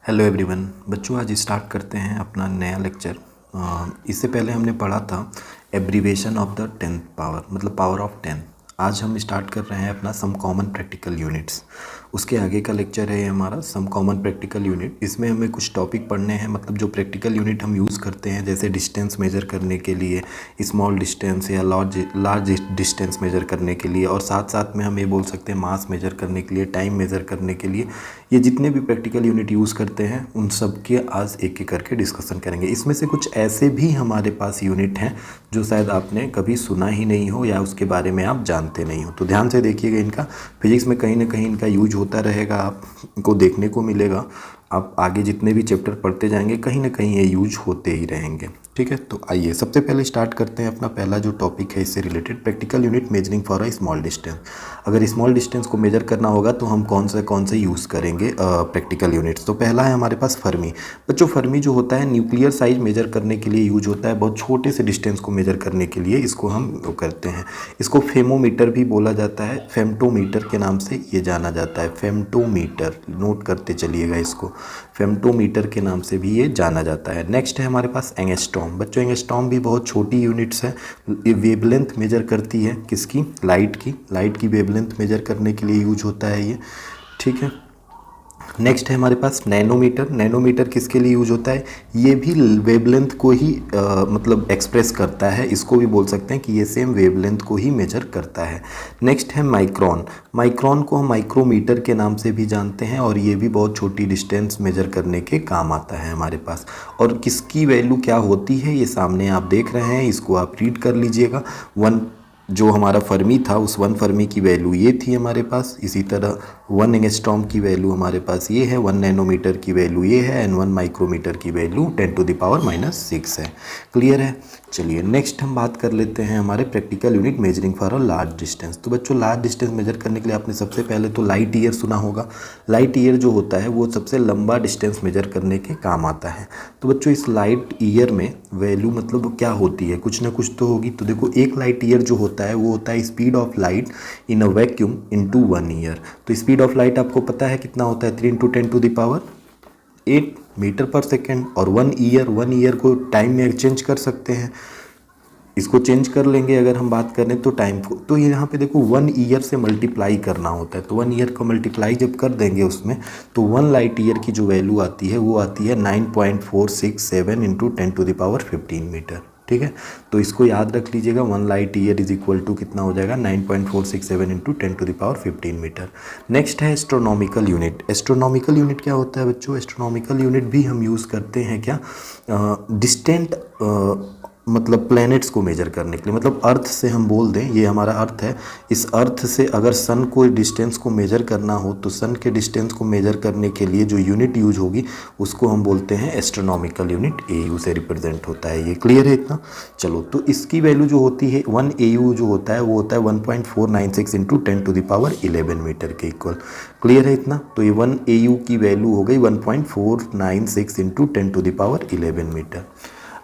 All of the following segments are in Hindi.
Hello everyone. बच्चों आज स्टार्ट करते हैं अपना नया लेक्चर। इससे पहले हमने पढ़ा था abbreviation of the 10th power, मतलब पावर ऑफ 10। आज हम स्टार्ट कर रहे हैं अपना सम कॉमन प्रैक्टिकल यूनिट्स। उसके आगे का लेक्चर है हमारा सम कॉमन प्रैक्टिकल यूनिट। इसमें हमें कुछ टॉपिक पढ़ने हैं, मतलब जो प्रैक्टिकल यूनिट हम यूज़ करते हैं, जैसे डिस्टेंस मेजर करने के लिए, स्मॉल डिस्टेंस या लार्ज डिस्टेंस मेजर करने के लिए, और साथ साथ में हम ये बोल सकते हैं मास मेजर करने के लिए, टाइम मेजर करने के लिए। ये जितने भी प्रैक्टिकल यूनिट यूज़ करते हैं उन सब के आज एक एक करके डिस्कशन करेंगे। इसमें से कुछ ऐसे भी हमारे पास यूनिट हैं जो शायद आपने कभी सुना ही नहीं हो या उसके बारे में आप जानते नहीं हो, तो ध्यान से देखिएगा। इनका फिजिक्स में कहीं ना कहीं इनका यूज होता रहेगा, आपको देखने को मिलेगा। आप आगे जितने भी चैप्टर पढ़ते जाएंगे कहीं ना कहीं ये यूज होते ही रहेंगे। ठीक है, तो आइए सबसे पहले स्टार्ट करते हैं अपना पहला जो टॉपिक है इससे related, practical unit measuring for a small distance. अगर स्मॉल डिस्टेंस को मेजर करना होगा तो हम कौन से यूज़ करेंगे प्रैक्टिकल यूनिट्स। तो पहला है हमारे पास फर्मी। बच्चों फर्मी जो होता है न्यूक्लियर साइज मेजर करने के लिए यूज होता है, बहुत छोटे से डिस्टेंस को मेजर करने के लिए इसको हम करते हैं। इसको फेमोमीटर भी बोला जाता है, फेमटोमीटर के नाम से ये जाना जाता है। फेमटोमीटर नोट करते चलिएगा, इसको फेमटोमीटर के नाम से भी ये जाना जाता है। नेक्स्ट है हमारे पास एंगस्ट्रॉम। बच्चों एंगस्ट्रॉम भी बहुत छोटी यूनिट्स है, ये वेवलेंथ मेजर करती है किसकी, लाइट की वेवलेंथ मेजर करने के लिए यूज होता है ये। ठीक है, नेक्स्ट है हमारे पास नैनोमीटर। नैनोमीटर किसके लिए यूज होता है, ये भी वेवलेंथ को ही मतलब एक्सप्रेस करता है, इसको भी बोल सकते हैं कि ये सेम वेवलेंथ को ही मेजर करता है। नेक्स्ट है माइक्रोन। माइक्रोन को हम माइक्रोमीटर के नाम से भी जानते हैं और ये भी बहुत छोटी डिस्टेंस मेजर करने के काम आता है हमारे पास। और किसकी वैल्यू क्या होती है ये सामने आप देख रहे हैं, इसको आप रीड कर लीजिएगा। वन जो हमारा फर्मी था उस वन फर्मी की वैल्यू ये थी हमारे पास, इसी तरह वन एंगस्ट्रॉम की वैल्यू हमारे पास ये है, वन नैनोमीटर की वैल्यू ये है, एंड वन माइक्रोमीटर की वैल्यू 10⁻⁻⁶ है। क्लियर है। चलिए नेक्स्ट हम बात कर लेते हैं हमारे practical unit measuring for a large distance. तो बच्चों लार्ज डिस्टेंस मेजर करने के लिए आपने सबसे पहले तो लाइट ईयर सुना होगा। लाइट ईयर जो होता है वो सबसे लंबा डिस्टेंस मेजर करने के काम आता है। तो बच्चों इस लाइट ईयर में वैल्यू मतलब क्या होती है, कुछ ना कुछ तो होगी। तो देखो एक लाइट ईयर जो होता है वो होता है speed of light in a vacuum into 1 year. तो स्पीड ऑफ लाइट आपको पता है कितना होता है, 3 × 10⁸ मीटर पर सेकेंड। और 1 ईयर को टाइम में चेंज कर सकते हैं, इसको चेंज कर लेंगे अगर हम बात करें तो टाइम को। तो ये यहाँ पे देखो 1 ईयर से मल्टीप्लाई करना होता है, तो 1 ईयर को मल्टीप्लाई जब कर देंगे उसमें तो 1 लाइट ईयर की जो वैल्यू आती है वो आती है 9.467 × 10⁻15 मीटर। ठीक है, तो इसको याद रख लीजिएगा, 1 light year is equal to कितना हो जाएगा, 9.467 × 10⁻15 मीटर। नेक्स्ट है एस्ट्रोनॉमिकल यूनिट। एस्ट्रोनॉमिकल यूनिट क्या होता है बच्चों, एस्ट्रोनॉमिकल यूनिट भी हम यूज़ करते हैं क्या, डिस्टेंट मतलब प्लैनेट्स को मेजर करने के लिए। मतलब अर्थ से हम बोल दें ये हमारा अर्थ है, इस अर्थ से अगर सन को डिस्टेंस को मेजर करना हो तो सन के डिस्टेंस को मेजर करने के लिए जो यूनिट यूज होगी उसको हम बोलते हैं एस्ट्रोनॉमिकल यूनिट, AU से रिप्रेजेंट होता है ये। क्लियर है इतना। चलो तो इसकी वैल्यू जो होती है 1 AU जो होता है वो होता है 1.496 × 10⁻11 मीटर के इक्वल। क्लियर है इतना। तो ये 1 AU की वैल्यू हो गई 1.496 × 10⁻11 मीटर।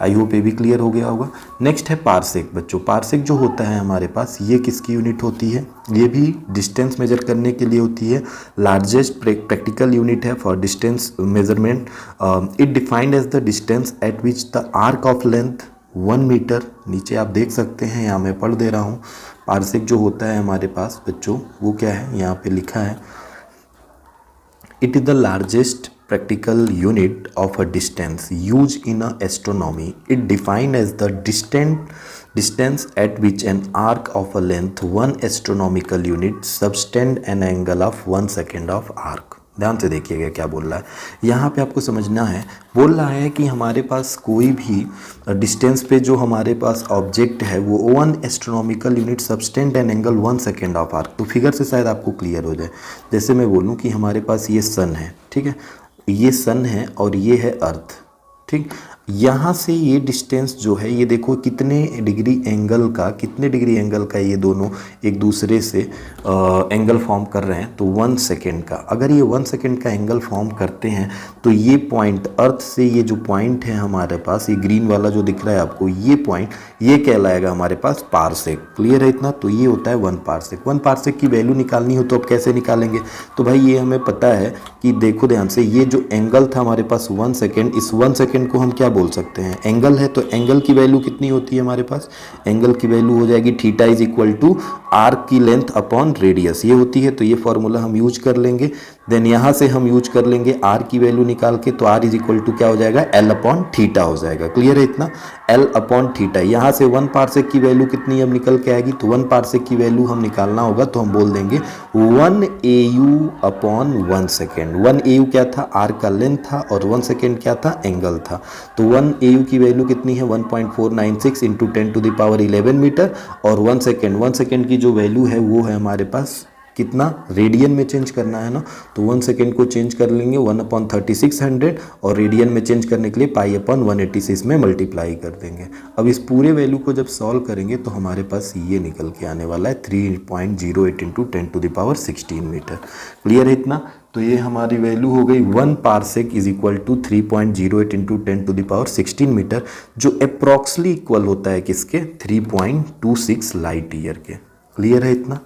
आई होप ये भी क्लियर हो गया होगा। नेक्स्ट है पारसेक। बच्चों पारसेक जो होता है हमारे पास ये किसकी यूनिट होती है, ये भी डिस्टेंस मेजर करने के लिए होती है। लार्जेस्ट प्रैक्टिकल यूनिट है for distance measurement. It defined as the distance at which the arc of length 1 metre. नीचे आप देख सकते हैं, यहाँ मैं पढ़ दे रहा हूँ। पारसेक जो होता है हमारे पास बच्चों वो क्या है, यहाँ पे लिखा है It is the largest practical unit of a distance used in a astronomy. It defined as the distance at which an arc of a length 1 astronomical unit subtend an angle of 1 second of arc. ध्यान से देखिएगा क्या बोल रहा है यहाँ पे, आपको समझना है। बोल रहा है कि हमारे पास कोई भी डिस्टेंस पे जो हमारे पास ऑब्जेक्ट है वो 1 astronomical unit subtend an angle 1 second of arc. तो फिगर से शायद आपको क्लियर हो जाए। जैसे मैं बोलूँ कि हमारे पास ये सन है, ठीक है, ये सन है और ये है अर्थ। ठीक, यहाँ से ये डिस्टेंस जो है ये देखो कितने डिग्री एंगल का ये दोनों एक दूसरे से एंगल फॉर्म कर रहे हैं। तो 1 सेकेंड का, अगर ये 1 सेकेंड का एंगल फॉर्म करते हैं तो ये पॉइंट अर्थ से ये जो पॉइंट है हमारे पास, ये ग्रीन वाला जो दिख रहा है आपको, ये पॉइंट ये कहलाएगा हमारे पास पारसेक। क्लियर है इतना? तो ये होता है 1 पारसेक। 1 पारसेक की वैल्यू निकालनी हो तो अब कैसे निकालेंगे? तो भाई ये हमें पता है कि देखो ध्यान से, ये जो एंगल था हमारे पास 1 सेकेंड, इस 1 सेकेंड को हम क्या बोल सकते हैं? एंगल है। तो एंगल की वैल्यू कितनी होती है हमारे पास? एंगल की वैल्यू हो जाएगी theta is equal to arc की लेंथ अपॉन रेडियस, ये होती है। तो ये फॉर्मूला हम यूज कर लेंगे। देन यहाँ से हम यूज कर लेंगे आर की वैल्यू निकाल के, तो आर इज इक्वल टू क्या हो जाएगा? एल अपॉन थीटा हो जाएगा। क्लियर है इतना? L upon theta. यहाँ से 1 पारसेक की वैल्यू कितनी अब निकल के आएगी? तो 1 पारसेक की वैल्यू हम निकालना होगा तो हम बोल देंगे 1 AU अपॉन 1 सेकेंड। 1 AU क्या था? आर का लेंथ था, और 1 सेकेंड क्या था? एंगल था। तो 1 AU की वैल्यू कितनी है? 1.496 इंटू 10⁻11 मीटर। और 1 सेकेंड की जो वैल्यू है वो है हमारे पास कितना? रेडियन में चेंज करना है ना, तो 1 सेकेंड को चेंज कर लेंगे 1/3600, और रेडियन में चेंज करने के लिए पाई/186 में मल्टीप्लाई कर देंगे। अब इस पूरे वैल्यू को जब सॉल्व करेंगे तो हमारे पास ये निकल के आने वाला है 3.08 इंटू 10⁻16 मीटर। क्लियर है इतना? तो ये हमारी वैल्यू हो गई 1 parsec is equal to 3.08 into 10⁻16 metre, जो अप्रॉक्सली इक्वल होता है किसके? 3.26 लाइट ईयर के। क्लियर है इतना?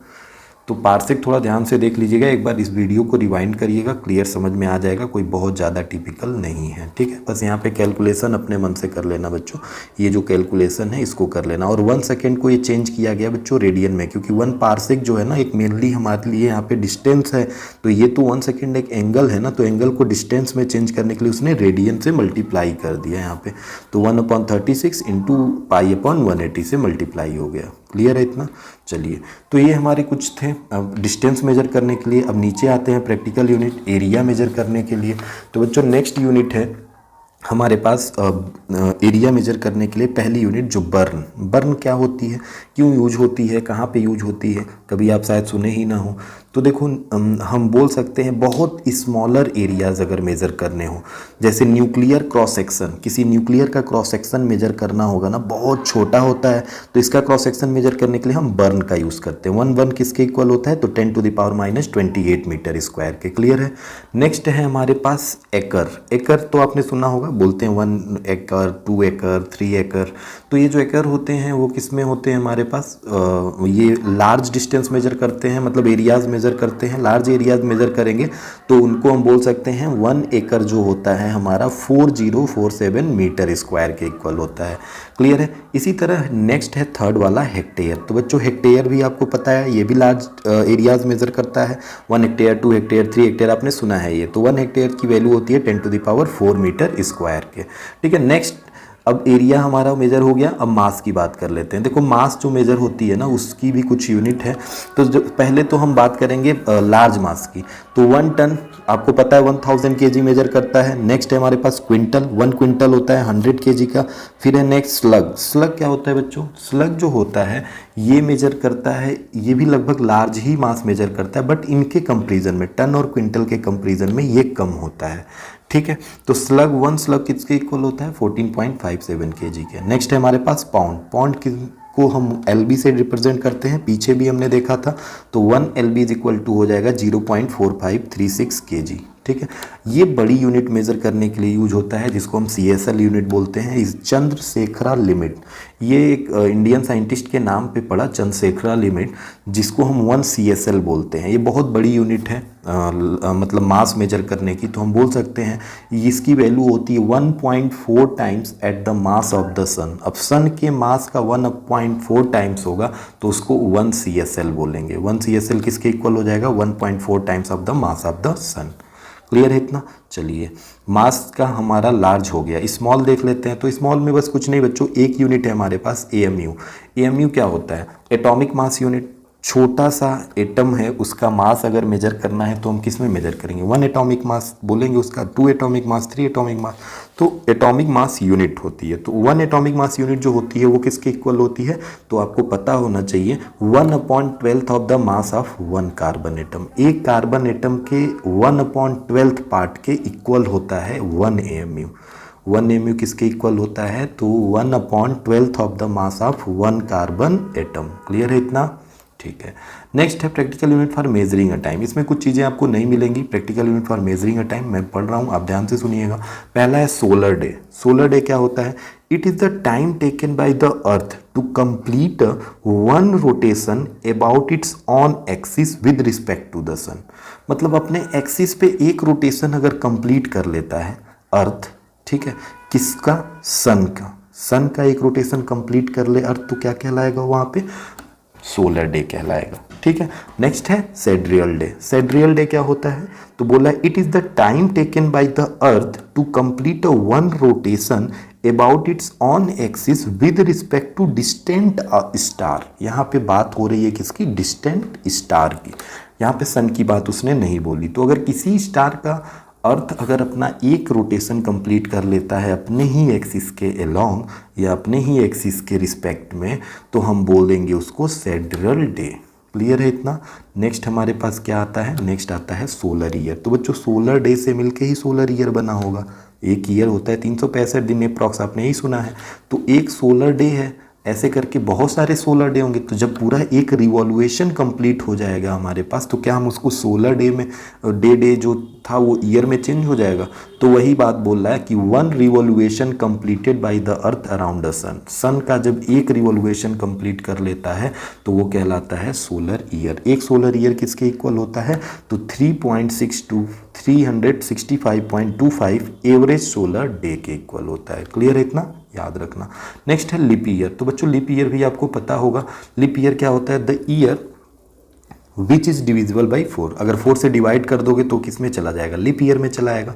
तो पारसेक थोड़ा ध्यान से देख लीजिएगा, एक बार इस वीडियो को रिवाइंड करिएगा, क्लियर समझ में आ जाएगा, कोई बहुत ज़्यादा टिपिकल नहीं है। ठीक है, बस यहाँ पे कैलकुलेशन अपने मन से कर लेना बच्चों, ये जो कैलकुलेशन है इसको कर लेना। और 1 सेकेंड को ये चेंज किया गया बच्चों रेडियन में, क्योंकि 1 पारसेक जो है ना एक मेनली हमारे लिए यहाँ पे डिस्टेंस है। तो ये तो 1 सेकेंड एक एंगल है ना, तो एंगल को डिस्टेंस में चेंज करने के लिए उसने रेडियन से मल्टीप्लाई कर दिया यहाँ पे। तो 1/36 इंटू पाई/180 से मल्टीप्लाई हो गया। क्लियर है इतना? चलिए, तो ये हमारे कुछ थे अब डिस्टेंस मेजर करने के लिए। अब नीचे आते हैं प्रैक्टिकल यूनिट एरिया मेजर करने के लिए। तो बच्चों नेक्स्ट यूनिट है हमारे पास एरिया मेजर करने के लिए पहली यूनिट जो बर्न क्या होती है, क्यों यूज होती है, कहाँ पे यूज होती है, कभी आप शायद सुने ही ना हो। तो देखो हम बोल सकते हैं बहुत स्मॉलर एरियाज अगर मेज़र करने हो, जैसे न्यूक्लियर क्रॉस सेक्शन, किसी न्यूक्लियर का क्रॉस सेक्शन मेजर करना होगा ना, बहुत छोटा होता है, तो इसका क्रॉस सेक्शन मेजर करने के लिए हम बर्न का यूज़ करते हैं। 1 किसके इक्वल होता है? तो 10⁻28 मीटर स्क्वायर के। क्लियर है? नेक्स्ट है हमारे पास एकड़ तो आपने सुना होगा, बोलते हैं 1 एकड़, 2 एकड़, 3 एकड़। तो ये जो एकड़ होते हैं वो किस में होते हैं हमारे पास? ये लार्ज डिस्टेंस मेजर करते हैं, मतलब एरियाज मेजर करते हैं। लार्ज एरियाज मेजर करेंगे तो उनको हम बोल सकते हैं 1 एकड़ जो होता है हमारा 4047 मीटर स्क्वायर के इक्वल होता है। क्लियर है? इसी तरह नेक्स्ट है थर्ड वाला हेक्टेयर। तो बच्चों हेक्टेयर भी आपको पता है, ये भी लार्ज एरियाज मेजर करता है। 1 हेक्टेयर, 2 हेक्टेयर, 3 हेक्टेयर आपने सुना है ये। तो 1 हेक्टेयर की वैल्यू होती है 10⁻4 मीटर स्क्वायर के। ठीक है, नेक्स्ट अब एरिया हमारा मेजर हो गया। अब मास की बात कर लेते हैं। देखो मास जो मेजर होती है ना उसकी भी कुछ यूनिट है। तो जो पहले तो हम बात करेंगे लार्ज मास की। तो 1 टन आपको पता है 1000 kg मेजर करता है। नेक्स्ट है हमारे पास क्विंटल, 1 क्विंटल होता है 100 kg का। फिर है नेक्स्ट स्लग क्या होता है बच्चों? स्लग जो होता है ये मेजर करता है, ये भी लगभग लार्ज ही मास मेजर करता है, बट इनके कंपेरिजन में टन और क्विंटल के कंपेरिजन में ये कम होता है। ठीक है, तो1 स्लग किसके इक्वल होता है? 14.57 kg के। नेक्स्ट है हमारे पास पाउंड को हम LB से रिप्रेजेंट करते हैं, पीछे भी हमने देखा था। तो 1 LB इज इक्वल टू हो जाएगा 0.4536 kg। ठीक है, ये बड़ी यूनिट मेजर करने के लिए यूज होता है, जिसको हम CSL यूनिट बोलते हैं। इस चंद्रशेखरा लिमिट, ये एक इंडियन साइंटिस्ट के नाम पे पड़ा, चंद्रशेखरा लिमिट, जिसको हम 1 CSL बोलते हैं। ये बहुत बड़ी यूनिट है मतलब मास मेजर करने की। तो हम बोल सकते हैं इसकी वैल्यू होती है 1.4 times at the mass of the sun. अब सन के मास का 1.4 टाइम्स होगा तो उसको 1 CSL बोलेंगे। 1 CSL किसके इक्वल हो जाएगा? 1.4 times of the mass of the sun. Clear है इतना? चलिए, मास का हमारा लार्ज हो गया। स्मॉल देख लेते हैं। तो स्मॉल में बस कुछ नहीं बच्चों, एक यूनिट है हमारे पास AMU। AMU क्या होता है? Atomic mass unit. छोटा सा एटम है, उसका मास अगर मेजर करना है तो हम किस में मेजर करेंगे? 1 एटॉमिक मास बोलेंगे उसका, 2 एटॉमिक मास, 3 एटॉमिक मास। तो एटॉमिक मास यूनिट होती है। तो 1 एटॉमिक मास यूनिट जो होती है वो किसके इक्वल होती है? तो आपको पता होना चाहिए 1/12 of the mass of 1 carbon atom. एक कार्बन एटम के 1/12 पार्ट के इक्वल होता है 1 AMU। 1 mu किसके इक्वल होता है, तो 1/12 of the mass of 1 carbon atom. Clear है इतना, ठीक है। नेक्स्ट है practical unit for measuring a time. इसमें कुछ चीज़ें आपको नहीं मिलेंगी। Practical unit for measuring a time मैं पढ़ रहा हूँ, आप ध्यान से सुनिएगा। पहला है सोलर डे। सोलर डे क्या होता है, it is the time taken by the earth to complete one rotation about its own axis with respect to the sun. मतलब अपने एक्सिस पे एक रोटेशन अगर कंप्लीट कर लेता है अर्थ, ठीक है, किसका, सन का। सन का एक रोटेशन कंप्लीट कर ले अर्थ, तो क्या कहलाएगा वहाँ पे, सोलर डे कहलाएगा, ठीक है। नेक्स्ट है सेड्रियल डे। सेड्रियल डे क्या होता है, तो बोला it is the time taken by the earth to complete a one rotation about its own axis with respect to distant star. यहाँ पे बात हो रही है किसकी, डिस्टेंट स्टार की। यहाँ पे सन की बात उसने नहीं बोली। तो अगर किसी स्टार का अर्थ अगर अपना एक रोटेशन कंप्लीट कर लेता है अपने ही एक्सिस के अलोंग या अपने ही एक्सिस के रिस्पेक्ट में, तो हम बोलेंगे उसको सेड्रियल डे। क्लियर है इतना। नेक्स्ट हमारे पास क्या आता है, नेक्स्ट आता है सोलर ईयर। तो बच्चों सोलर डे से मिलके ही सोलर ईयर बना होगा। एक ईयर होता है 365 दिन अप्रॉक्स, आपने यही सुना है। तो एक सोलर डे है, ऐसे करके बहुत सारे सोलर डे होंगे। तो जब पूरा एक रिवॉल्यूशन कंप्लीट हो जाएगा हमारे पास, तो क्या हम उसको सोलर डे में डे जो था वो ईयर में चेंज हो जाएगा। तो वही बात बोल रहा है कि one revolution completed by the earth around the sun. Sun का जब एक रिवॉल्यूशन कंप्लीट कर लेता है तो वो कहलाता है सोलर ईयर। एक सोलर ईयर किसके इक्वल होता है, तो 365.25 एवरेज सोलर डे के इक्वल होता है। क्लियर है इतना, याद रखना। नेक्स्ट है लिप ईयर। तो बच्चों लिप ईयर भी आपको पता होगा। लिप ईयर क्या होता है, the year which is divisible by 4। अगर 4 से डिवाइड कर दोगे तो किस में चला जाएगा, लिप ईयर में चला आएगा।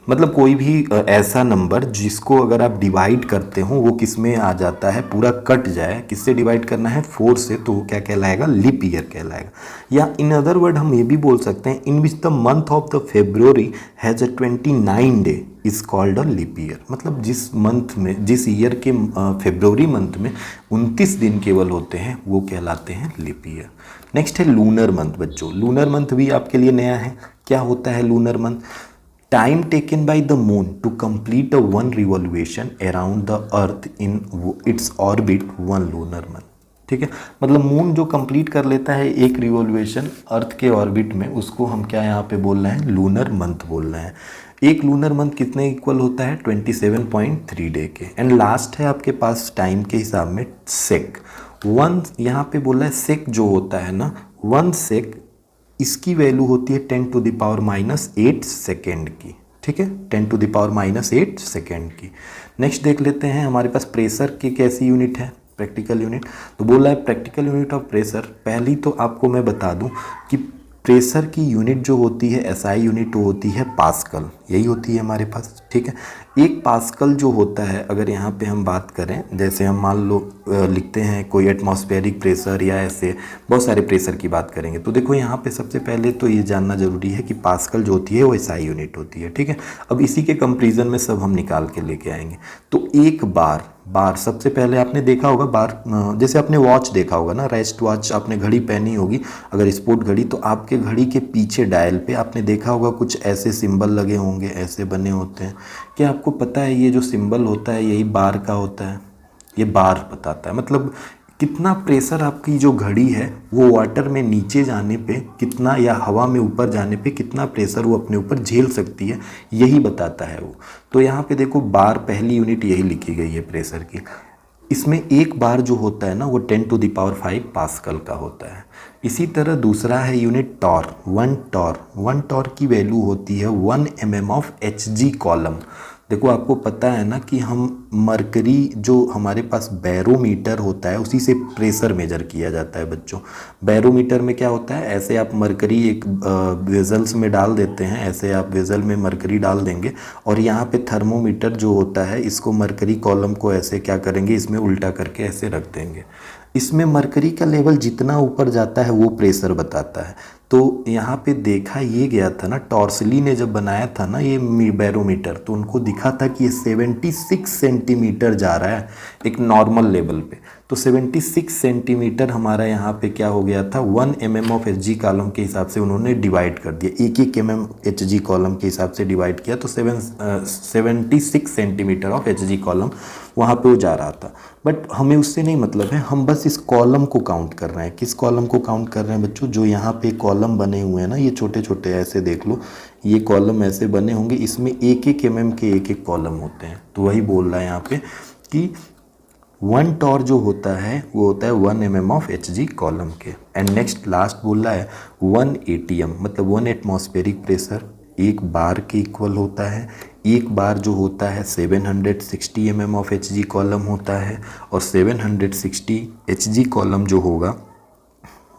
मतलब कोई भी ऐसा नंबर जिसको अगर आप डिवाइड करते हो वो किस में आ जाता है, पूरा कट जाए, किससे डिवाइड करना है, 4 से, तो वो क्या कहलाएगा, लिप ईयर कहलाएगा। या इन अदर वर्ड हम ये भी बोल सकते हैं, in which the month of the February has a 29 day is called a leap year. मतलब जिस मंथ में, जिस ईयर के फेब्रुअरी मंथ में 29 दिन केवल होते हैं वो कहलाते हैं लिप ईयर। नेक्स्ट है लूनर मंथ। बच्चों लूनर मंथ भी आपके लिए नया है। क्या होता है lunar month, time taken by the moon to complete a one revolution around the earth in its orbit one lunar month. ठीक है, मतलब मून जो कंप्लीट कर लेता है एक रिवॉल्यूशन अर्थ के ऑर्बिट में, उसको हम क्या यहाँ पे बोल रहे हैं, लूनर मंथ बोल रहे हैं। एक लूनर मंथ कितने इक्वल होता है, 27.3 डे के। एंड लास्ट है आपके पास टाइम के हिसाब में सेक। वन यहाँ पे बोला है सेक जो होता है ना, 1 सेक, इसकी वैल्यू होती है 10⁻⁻8 सेकेंड की। ठीक है, 10⁻⁻8 सेकेंड की। नेक्स्ट देख लेते हैं हमारे पास प्रेशर की कैसी यूनिट है, प्रैक्टिकल यूनिट। तो बोला है प्रैक्टिकल यूनिट ऑफ प्रेशर। पहली तो आपको मैं बता दूं कि प्रेशर की यूनिट जो होती है, एसआई यूनिट, वो होती है पास्कल, यही होती है हमारे पास। ठीक है, एक पास्कल जो होता है, अगर यहाँ पे हम बात करें, जैसे हम मान लो लिखते हैं कोई एटमॉस्फेरिक प्रेशर या ऐसे बहुत सारे प्रेशर की बात करेंगे, तो देखो यहाँ पे सबसे पहले तो ये जानना जरूरी है कि पास्कल जो होती है वो एसआई यूनिट होती है। ठीक है, अब इसी के कंपेरिजन में सब हम निकाल के लेके आएंगे। तो एक बार सबसे पहले आपने देखा होगा बार, जैसे आपने वॉच देखा होगा ना, रेस्ट वॉच, आपने घड़ी पहनी होगी अगर स्पोर्ट घड़ी, तो आपके घड़ी के पीछे डायल पे आपने देखा होगा कुछ ऐसे सिंबल लगे होंगे, ऐसे बने होते हैं। क्या आपको पता है ये जो सिंबल होता है यही बार का होता है, ये बार बताता है मतलब कितना प्रेशर आपकी जो घड़ी है वो वाटर में नीचे जाने पे कितना, या हवा में ऊपर जाने पे कितना प्रेशर वो अपने ऊपर झेल सकती है, यही बताता है वो। तो यहाँ पे देखो बार, पहली यूनिट यही लिखी गई है प्रेशर की। इसमें एक बार जो होता है ना वो 10⁵ पास्कल का होता है। इसी तरह दूसरा है यूनिट टॉर। वन टॉर की वैल्यू होती है 1 mm ऑफ Hg कॉलम। देखो आपको पता है ना कि हम मरकरी जो हमारे पास बैरोमीटर होता है उसी से प्रेशर मेजर किया जाता है बच्चों। बैरोमीटर में क्या होता है, ऐसे आप मरकरी एक वेजल्स में डाल देते हैं, ऐसे आप वेजल में मरकरी डाल देंगे और यहाँ पे थर्मोमीटर जो होता है इसको मरकरी कॉलम को ऐसे क्या करेंगे, इसमें उल्टा करके ऐसे रख देंगे। इसमें मरकरी का लेवल जितना ऊपर जाता है वो प्रेशर बताता है। तो यहाँ पे देखा ये गया था ना, टॉर्सली ने जब बनाया था ना ये बैरोमीटर, तो उनको दिखा था कि ये 76 सेंटीमीटर जा रहा है एक नॉर्मल लेवल पे। तो तो 76 सेंटीमीटर हमारा यहाँ पे क्या हो गया था, 1 mm ऑफ एच कॉलम के हिसाब से उन्होंने डिवाइड कर दिया, 1 mm एच कॉलम के हिसाब से डिवाइड किया, तो 76 सेंटीमीटर ऑफ एच कॉलम वहाँ पे वो जा रहा था। बट हमें उससे नहीं मतलब है, हम बस इस कॉलम को काउंट कर रहे हैं। किस कॉलम को काउंट कर रहे हैं बच्चों, जो यहाँ पे कॉलम बने हुए हैं ना, ये छोटे छोटे ऐसे देख लो, ये कॉलम ऐसे बने होंगे, इसमें 1 mm के 1 कॉलम होते हैं। तो वही बोल रहा है यहाँ पे कि 1 टॉर जो होता है वो होता है 1 mm ऑफ एच कॉलम के। एंड नेक्स्ट लास्ट बोल रहा है 1 ATM मतलब 1 एटमॉस्फेरिक प्रेशर 1 बार के इक्वल होता है। 1 बार जो होता है 760 mm ऑफ एच कॉलम होता है, और 760 एच कॉलम जो होगा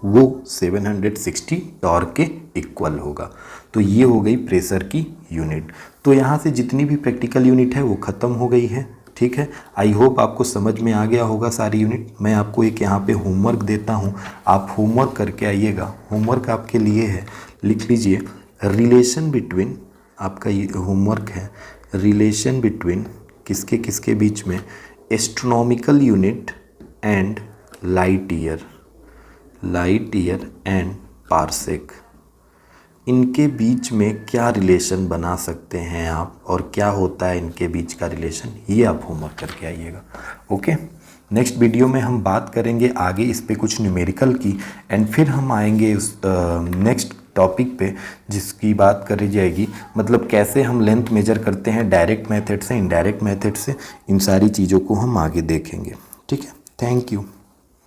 वो 760 टॉर के इक्वल होगा। तो ये हो गई प्रेशर की यूनिट। तो यहाँ से जितनी भी प्रैक्टिकल यूनिट है वो ख़त्म हो गई है। ठीक है, आई होप आपको समझ में आ गया होगा सारी यूनिट। मैं आपको एक यहाँ पे होमवर्क देता हूँ, आप होमवर्क करके आइएगा। होमवर्क आपके लिए है, लिख लीजिए रिलेशन बिटवीन, आपका ये होमवर्क है, रिलेशन बिटवीन किसके किसके बीच में, astronomical unit and light year and parsec, इनके बीच में क्या रिलेशन बना सकते हैं आप, और क्या होता है इनके बीच का रिलेशन, ये आप होमवर्क करके आइएगा। ओके, नेक्स्ट वीडियो में हम बात करेंगे आगे इस पे कुछ न्यूमेरिकल की, एंड फिर हम आएंगे उस नेक्स्ट टॉपिक पे जिसकी बात करी जाएगी, मतलब कैसे हम लेंथ मेजर करते हैं डायरेक्ट मेथड से, इनडायरेक्ट मेथड से, इन सारी चीज़ों को हम आगे देखेंगे। ठीक है, थैंक यू।